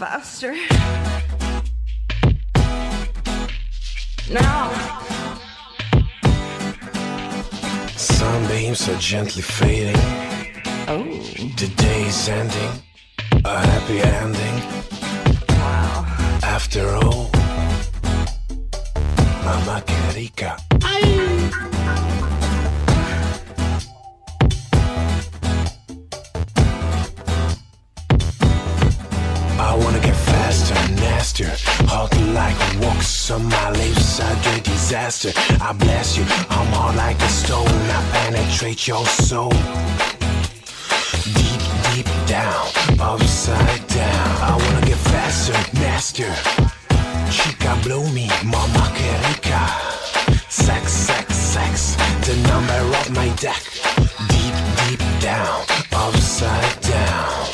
faster. Now. Sunbeams are gently fading. Oh. The day is ending. A happy ending. Wow. After all, Mama que rica. I wanna get faster, nastier, hot like walks on my lips. I dread disaster. I bless you, I'm hard like a stone. I penetrate your soul. Deep, deep down, upside down. I wanna get faster, nastier. Chica blow me, mama que rica. Sex, sex, sex, the number of my deck. Deep, deep down, upside down.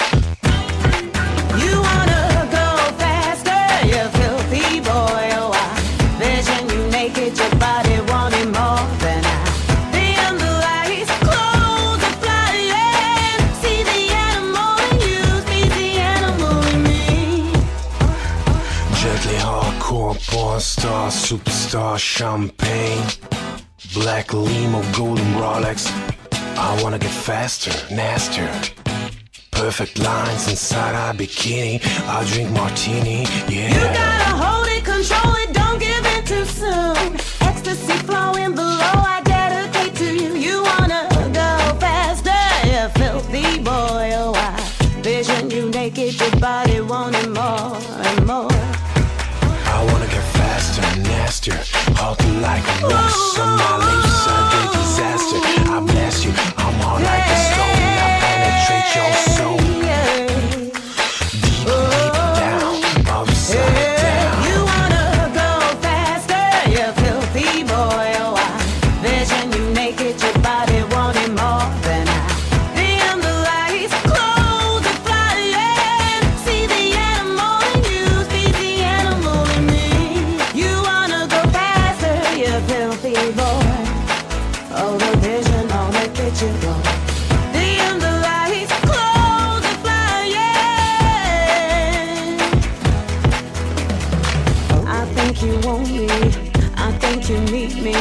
You wanna go faster, you filthy boy. Oh, I vision you naked, your body wanting more than I. Beyond the lights, clothes are flying. See the animal in you, speak the animal in me. Gently hardcore, porn star, superstar, champagne. Black limo, golden Rolex. I wanna get faster, nastier. Perfect lines inside our bikini. I drink martini, yeah. You gotta hold it, control it, don't give in too soon. Ecstasy flowing below, I dedicate to you. You wanna go faster, you filthy boy. Oh, I vision you naked, your body wanting more and more. I wanna get faster, nastier, hot like a wax on my lips. I do disaster. I bless you, I'm hard like a stone. I penetrate your soul. Deep, deep down, upside down. You wanna go faster, you filthy boy. Oh, I vision you naked, your body wanting more than I. Beyond the lights, clothes are flying. See the animal in you, speak the animal in me. You wanna go faster, you filthy boy. Oh, the vision on the picture boy. Beyond the lights, clothes are flying. I think you want me, I think you need me.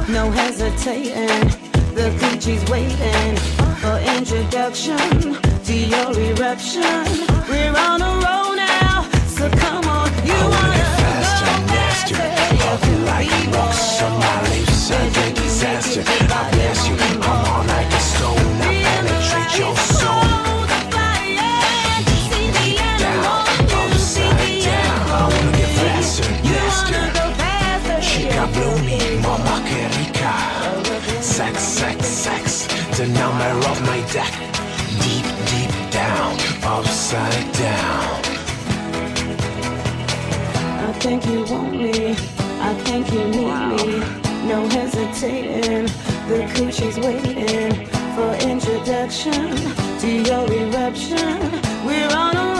No hesitating, the coochie's waiting for introduction to your eruption. We're on a roll now, so come on. You I wanna wanna get faster, go nastier, faster, hot like you rocks on my lips. I do disaster. I bless you, I'm hard like a stone. I penetrate your soul. Deep, deep down, upside down. I wanna get faster, nastier. Chica blow me, mama que rica. Sex, sex, sex, the number of my deck. Deep, deep down, upside down. I think you want me, I think you need me. No hesitating, the coochie's waiting for introduction to your eruption. We're on a